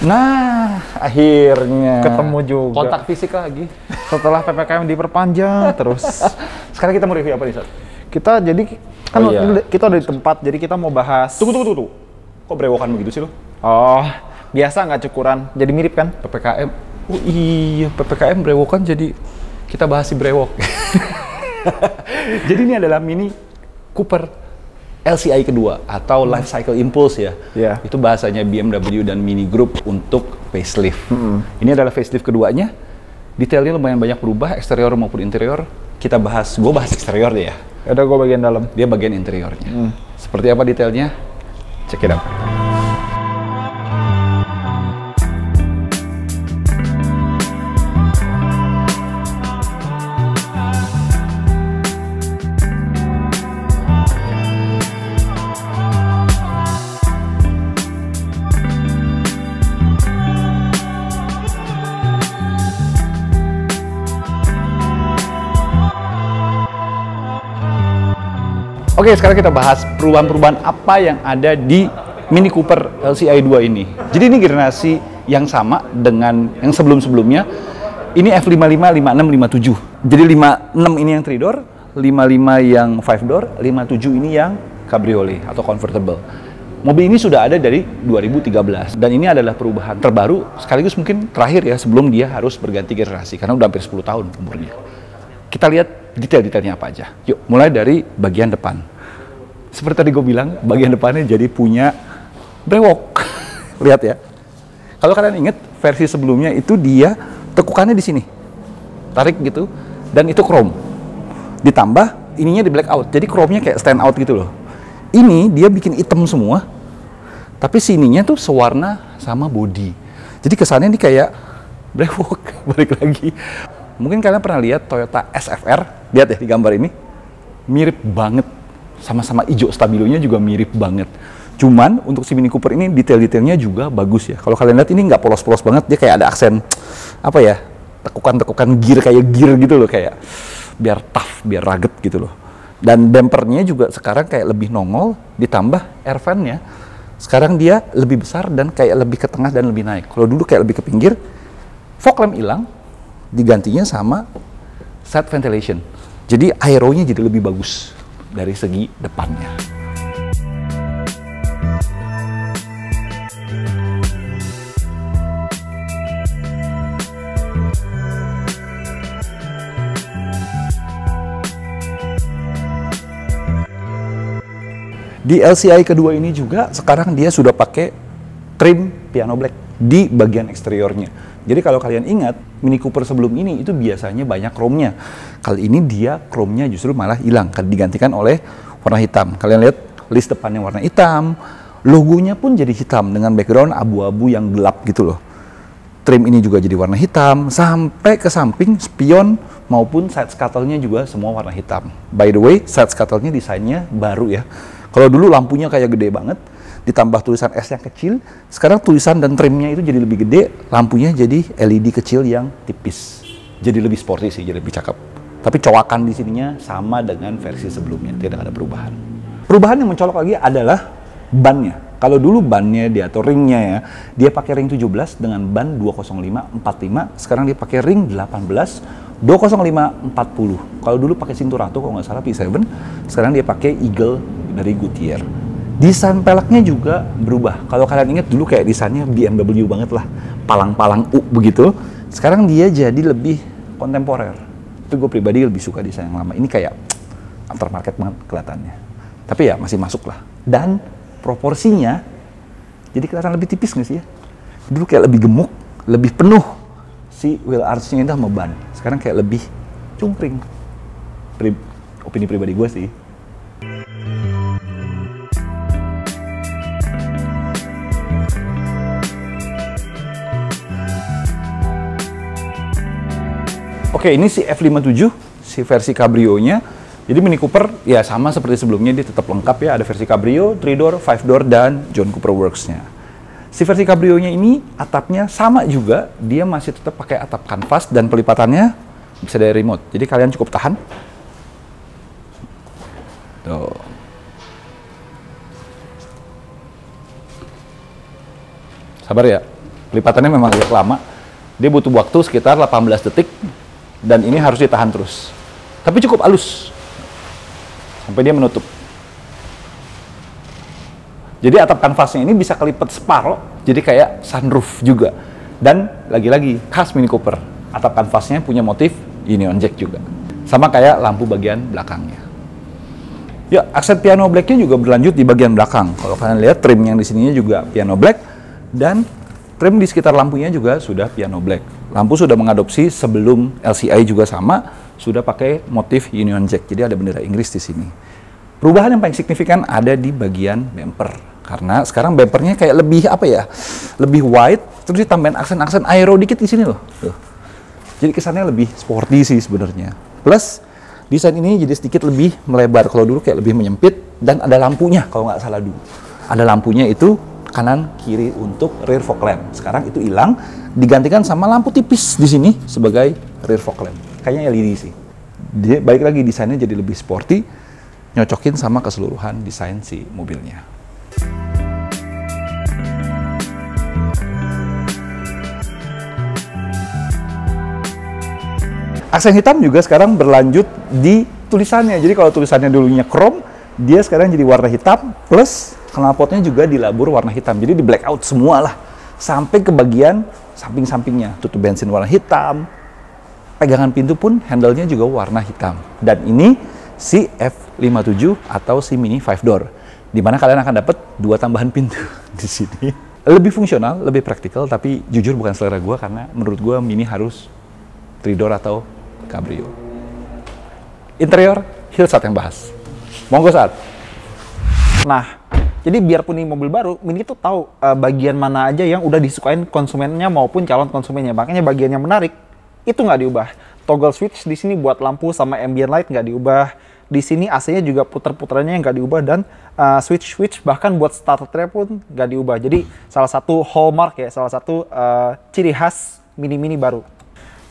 Nah, akhirnya ketemu juga. kontak fisik lagi. Setelah PPKM diperpanjang terus. Sekarang kita mau review apa nih, Sat? Kita jadi kan Oh, iya. kita udah di tempat, jadi kita mau bahas. Tunggu. Kok brewokan begitu sih lo? Oh, biasa nggak cukuran. Jadi mirip kan? PPKM. Oh iya, PPKM brewokan jadi kita bahas si brewok. Jadi ini adalah Mini Cooper LCI kedua atau Life Cycle Impulse ya. Iya. Itu bahasanya BMW dan Mini Group untuk facelift. Ini adalah facelift keduanya. Detailnya lumayan banyak berubah, eksterior maupun interior. Kita bahas, gue bahas eksterior deh ya. Udah gue bagian dalam. Dia bagian interiornya. Seperti apa detailnya? Check it out. Oke, sekarang kita bahas perubahan-perubahan apa yang ada di Mini Cooper LCI 2 ini. Jadi ini generasi yang sama dengan yang sebelum-sebelumnya. Ini F55, 56, 57. Jadi 56 ini yang 3 door, 55 yang 5 door, 57 ini yang cabriolet atau convertible. Mobil ini sudah ada dari 2013 dan ini adalah perubahan terbaru sekaligus mungkin terakhir ya sebelum dia harus berganti generasi karena udah hampir 10 tahun umurnya. Kita lihat detail-detailnya apa aja. Yuk, mulai dari bagian depan. Seperti tadi gue bilang, bagian depannya jadi punya brewok. Lihat ya. Kalau kalian ingat, versi sebelumnya itu dia tekukannya di sini. Tarik gitu, dan itu chrome. Ditambah, ininya di black out. Jadi chrome-nya kayak stand out gitu loh. Ini dia bikin hitam semua, tapi sininya tuh sewarna sama body. Jadi kesannya ini kayak brewok. Balik lagi. Mungkin kalian pernah lihat Toyota SFR, lihat ya di gambar ini, mirip banget, sama-sama hijau, stabilonya juga mirip banget. Cuman untuk si Mini Cooper ini detail-detailnya juga bagus ya. Kalau kalian lihat ini nggak polos-polos banget, dia kayak ada aksen apa ya, tekukan-tekukan gear kayak gear gitu loh, kayak biar tough, biar rugged gitu loh. Dan dampernya juga sekarang kayak lebih nongol, ditambah air fan-nya sekarang dia lebih besar dan kayak lebih ke tengah dan lebih naik. Kalau dulu kayak lebih ke pinggir, fog lamp hilang, digantinya sama side ventilation. Jadi aeronya jadi lebih bagus dari segi depannya. Di LCI kedua ini juga sekarang dia sudah pakai trim piano black di bagian eksteriornya. Jadi kalau kalian ingat, Mini Cooper sebelum ini itu biasanya banyak chrome-nya. Kali ini dia chrome-nya justru malah hilang, digantikan oleh warna hitam. Kalian lihat list depannya warna hitam, logonya pun jadi hitam dengan background abu-abu yang gelap gitu loh. Trim ini juga jadi warna hitam, sampai ke samping spion maupun side scuttle-nya juga semua warna hitam. By the way, side scuttle-nya desainnya baru ya. Kalau dulu lampunya kayak gede banget, ditambah tulisan S yang kecil, sekarang tulisan dan trimnya itu jadi lebih gede, lampunya jadi LED kecil yang tipis. Jadi lebih sporty sih, jadi lebih cakep. Tapi cowakan di sininya sama dengan versi sebelumnya, tidak ada perubahan. Perubahan yang mencolok lagi adalah bannya. Kalau dulu bannya dia atau ringnya ya, dia pakai ring 17 dengan ban 205/45, sekarang dia pakai ring 18 205/40. Kalau dulu pakai Cinturato kalau nggak salah P7, sekarang dia pakai Eagle dari Goodyear. Desain peleknya juga berubah. Kalau kalian ingat dulu kayak desainnya BMW banget lah, palang-palang U begitu. Sekarang dia jadi lebih kontemporer. Itu gue pribadi lebih suka desain yang lama. Ini kayak aftermarket banget kelihatannya. Tapi ya masih masuk lah. Dan proporsinya jadi kelihatan lebih tipis nggak sih ya? Dulu kayak lebih gemuk, lebih penuh si wheel arch-nya itu sama ban. Sekarang kayak lebih cungkring. Opini pribadi gue sih. Oke, ini si F57, si versi Cabrio-nya. Jadi Mini Cooper ya sama seperti sebelumnya, dia tetap lengkap ya. Ada versi Cabrio, 3 door, 5 door, dan John Cooper Works-nya. Si versi Cabrio-nya ini atapnya sama juga, dia masih tetap pakai atap kanvas dan pelipatannya bisa dari remote. Jadi kalian cukup tahan. Tuh. Sabar ya. Lipatannya memang agak lama. Dia butuh waktu sekitar 18 detik dan ini harus ditahan terus. Tapi cukup halus sampai dia menutup. Jadi atap kanvasnya ini bisa kelipat separuh, jadi kayak sunroof juga. Dan lagi-lagi khas Mini Cooper, atap kanvasnya punya motif Union Jack juga. Sama kayak lampu bagian belakangnya. Ya, aksen piano black-nya juga berlanjut di bagian belakang. Kalau kalian lihat trim yang di sininya juga piano black dan trim di sekitar lampunya juga sudah piano black. Lampu sudah mengadopsi sebelum LCI juga sama, sudah pakai motif Union Jack. Jadi ada bendera Inggris di sini. Perubahan yang paling signifikan ada di bagian bumper. Karena sekarang bumpernya kayak lebih apa ya? Lebih wide, terus ditambahin aksen-aksen aero dikit di sini loh. Tuh. Jadi kesannya lebih sporty sih sebenarnya. Plus desain ini jadi sedikit lebih melebar. Kalau dulu kayak lebih menyempit dan ada lampunya kalau nggak salah dulu. Ada lampunya itu kanan kiri untuk rear fog lamp. Sekarang itu hilang, digantikan sama lampu tipis di sini sebagai rear fog lamp. Kayaknya LED sih. Dia balik lagi desainnya jadi lebih sporty, nyocokin sama keseluruhan desain si mobilnya. Aksen hitam juga sekarang berlanjut di tulisannya. Jadi kalau tulisannya dulunya chrome, dia sekarang jadi warna hitam, plus knalpotnya juga dilabur warna hitam. Jadi di blackout semua lah. Sampai ke bagian samping-sampingnya. Tutup bensin warna hitam. Pegangan pintu pun handle-nya juga warna hitam. Dan ini si F57 atau si Mini 5 door. Dimana kalian akan dapat 2 tambahan pintu di sini. Lebih fungsional, lebih praktikal, tapi jujur bukan selera gue karena menurut gue Mini harus 3 door atau Cabrio. Interior, Hilsat yang bahas. Monggo Saat. Nah, jadi biarpun ini mobil baru, Mini tuh tahu bagian mana aja yang udah disukain konsumennya maupun calon konsumennya. Makanya bagian yang menarik itu nggak diubah. Toggle switch di sini buat lampu sama ambient light nggak diubah. Di sini AC-nya juga puter-puterannya nggak diubah dan switch bahkan buat starternya pun nggak diubah. Jadi salah satu hallmark ya, salah satu ciri khas Mini baru.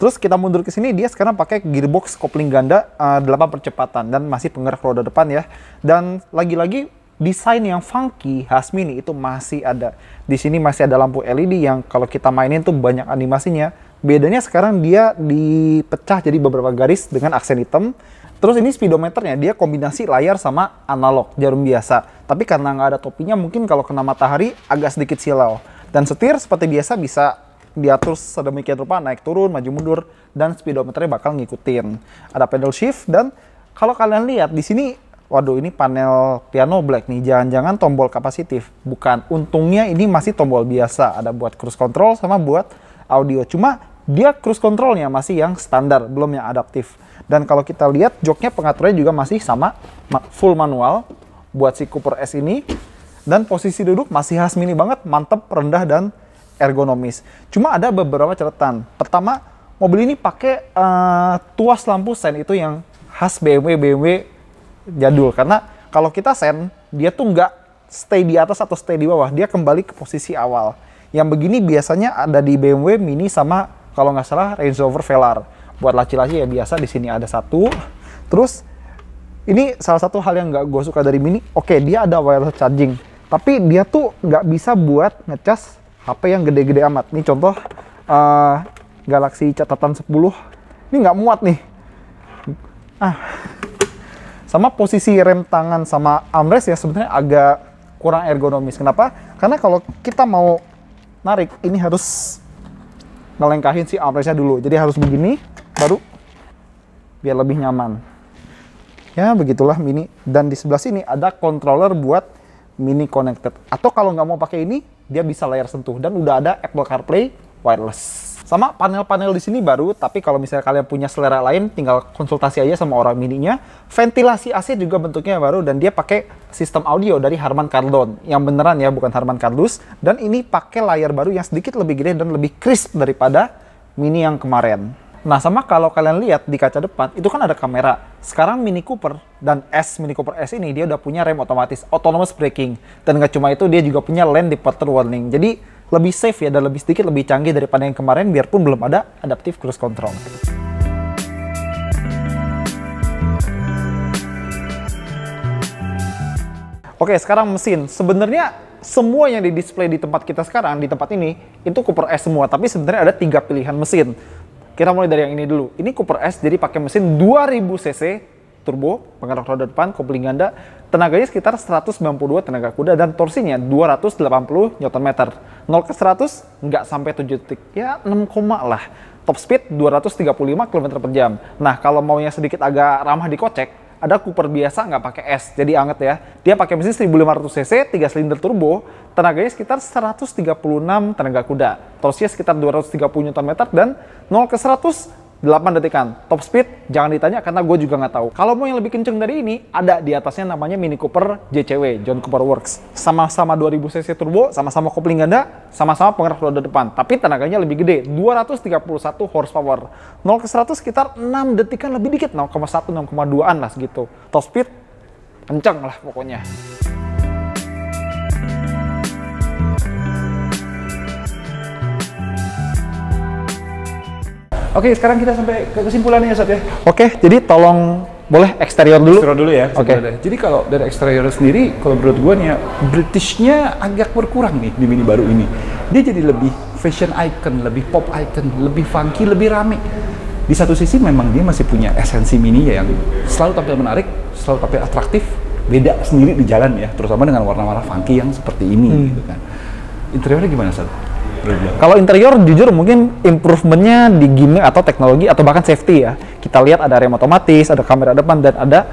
Terus kita mundur ke sini, dia sekarang pakai gearbox kopling ganda 8 percepatan dan masih penggerak roda depan ya. Dan lagi-lagi desain yang funky khas Mini itu masih ada. Di sini masih ada lampu LED yang kalau kita mainin tuh banyak animasinya. Bedanya sekarang dia dipecah jadi beberapa garis dengan aksen hitam. Terus ini speedometernya, dia kombinasi layar sama analog, jarum biasa. Tapi karena nggak ada topinya, mungkin kalau kena matahari agak sedikit silau. Dan setir seperti biasa bisa diatur sedemikian rupa, naik turun, maju mundur, dan speedometernya bakal ngikutin. Ada pedal shift, dan kalau kalian lihat di sini, waduh ini panel piano black nih, jangan-jangan tombol kapasitif. Bukan, untungnya ini masih tombol biasa, ada buat cruise control sama buat audio. Cuma dia cruise controlnya masih yang standar, belum yang adaptif. Dan kalau kita lihat joknya pengaturannya juga masih sama, full manual buat si Cooper S ini. Dan posisi duduk masih khas Mini banget, mantep, rendah, dan ergonomis. Cuma ada beberapa catatan. Pertama, mobil ini pakai tuas lampu sen itu yang khas BMW jadul. Karena kalau kita sen, dia tuh nggak stay di atas atau stay di bawah. Dia kembali ke posisi awal. Yang begini biasanya ada di BMW Mini sama kalau nggak salah Range Rover Velar. Buat laci-laci ya biasa di sini ada satu. Terus ini salah satu hal yang nggak gue suka dari Mini. Oke, dia ada wireless charging. Tapi dia tuh nggak bisa buat ngecas HP yang gede-gede amat. Nih contoh Galaxy catatan 10. Ini nggak muat nih. Sama posisi rem tangan sama armrest ya sebenarnya agak kurang ergonomis. Kenapa? Karena kalau kita mau narik, ini harus ngelengkahin si armrestnya dulu. Jadi harus begini, baru biar lebih nyaman. Ya begitulah Mini. Dan di sebelah sini ada controller buat Mini Connected. Atau kalau nggak mau pakai ini, dia bisa layar sentuh dan udah ada Apple CarPlay wireless. Sama panel-panel di sini baru, tapi kalau misalnya kalian punya selera lain, tinggal konsultasi aja sama orang Mininya. Ventilasi AC juga bentuknya baru dan dia pakai sistem audio dari Harman Kardon, yang beneran ya, bukan Harman Kardon. Dan ini pakai layar baru yang sedikit lebih gede dan lebih crisp daripada Mini yang kemarin. Nah, sama kalau kalian lihat di kaca depan, itu kan ada kamera. Sekarang Mini Cooper dan Mini Cooper S ini dia udah punya rem otomatis, autonomous braking. Dan nggak cuma itu, dia juga punya lane departure warning. Jadi lebih safe ya dan lebih sedikit lebih canggih daripada yang kemarin, biarpun belum ada adaptive cruise control. Oke, sekarang mesin. Sebenarnya semua yang di display di tempat kita sekarang, di tempat ini, itu Cooper S semua. Tapi sebenarnya ada 3 pilihan mesin. Kita mulai dari yang ini dulu. Ini Cooper S, jadi pakai mesin 2000 cc, turbo, penggerak roda depan, kopling ganda, tenaganya sekitar 192 tenaga kuda, dan torsinya 280 Nm. 0 ke 100 nggak sampai 7 detik, ya 6, lah. Top speed 235 km per jam. Nah, kalau maunya sedikit agak ramah dikocek, ada Cooper biasa nggak pakai S, jadi anget ya. Dia pakai mesin 1500 cc, 3 silinder turbo, tenaganya sekitar 136 tenaga kuda. Torsinya sekitar 230 Nm dan 0 ke 100 8 detikan. Top speed jangan ditanya karena gue juga nggak tahu. Kalau mau yang lebih kenceng dari ini, ada di atasnya namanya Mini Cooper JCW, John Cooper Works. Sama-sama 2000 cc turbo, sama-sama kopling ganda, sama-sama penggerak roda depan. Tapi tenaganya lebih gede, 231 horsepower. 0 ke 100 sekitar 6 detikan lebih dikit, 0,1, 0,2an lah segitu. Top speed kenceng lah pokoknya. Oke, sekarang kita sampai ke kesimpulannya ya, Sat ya. Oke, jadi tolong boleh eksterior dulu. Eksterior dulu ya. Oke. Jadi kalau dari eksterior sendiri, kalau menurut gua nih ya, Britishnya agak berkurang nih di Mini baru ini. Dia jadi lebih fashion icon, lebih pop icon, lebih funky, lebih rame. Di satu sisi memang dia masih punya esensi Mini ya, yang selalu tampil menarik, selalu tampil atraktif, beda sendiri di jalan ya, terutama dengan warna-warna funky yang seperti ini gitu kan. Interiornya gimana, Sat? Kalau interior jujur mungkin improvementnya di gimmick atau teknologi atau bahkan safety ya. Kita lihat ada rem otomatis, ada kamera depan, dan ada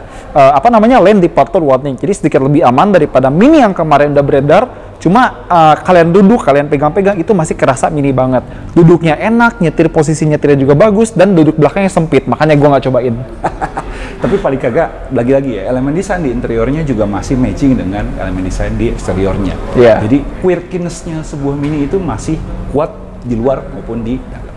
lane departure warning. Jadi sedikit lebih aman daripada Mini yang kemarin udah beredar. Cuma kalian duduk, kalian pegang-pegang itu masih kerasa Mini banget. Duduknya enak, nyetir posisi nyetirnya juga bagus, dan duduk belakangnya sempit. Makanya gue nggak cobain. Tapi paling kagak, lagi-lagi ya, elemen desain di interiornya juga masih matching dengan elemen desain di eksteriornya. Yeah. Jadi quirkiness-nya sebuah Mini itu masih kuat di luar maupun di dalam.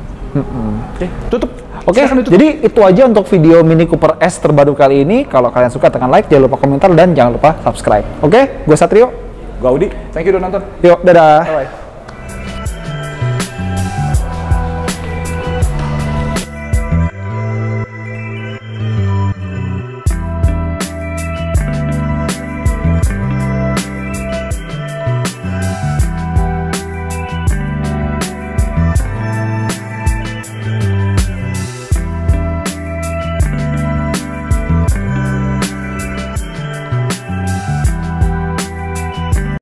Oke, tutup. Oke, jadi itu aja untuk video Mini Cooper S terbaru kali ini. Kalau kalian suka, tekan like, jangan lupa komentar, dan jangan lupa subscribe. Oke, gue Satrio. Gue Audi. Thank you udah nonton. Yuk, dadah. Bye-bye.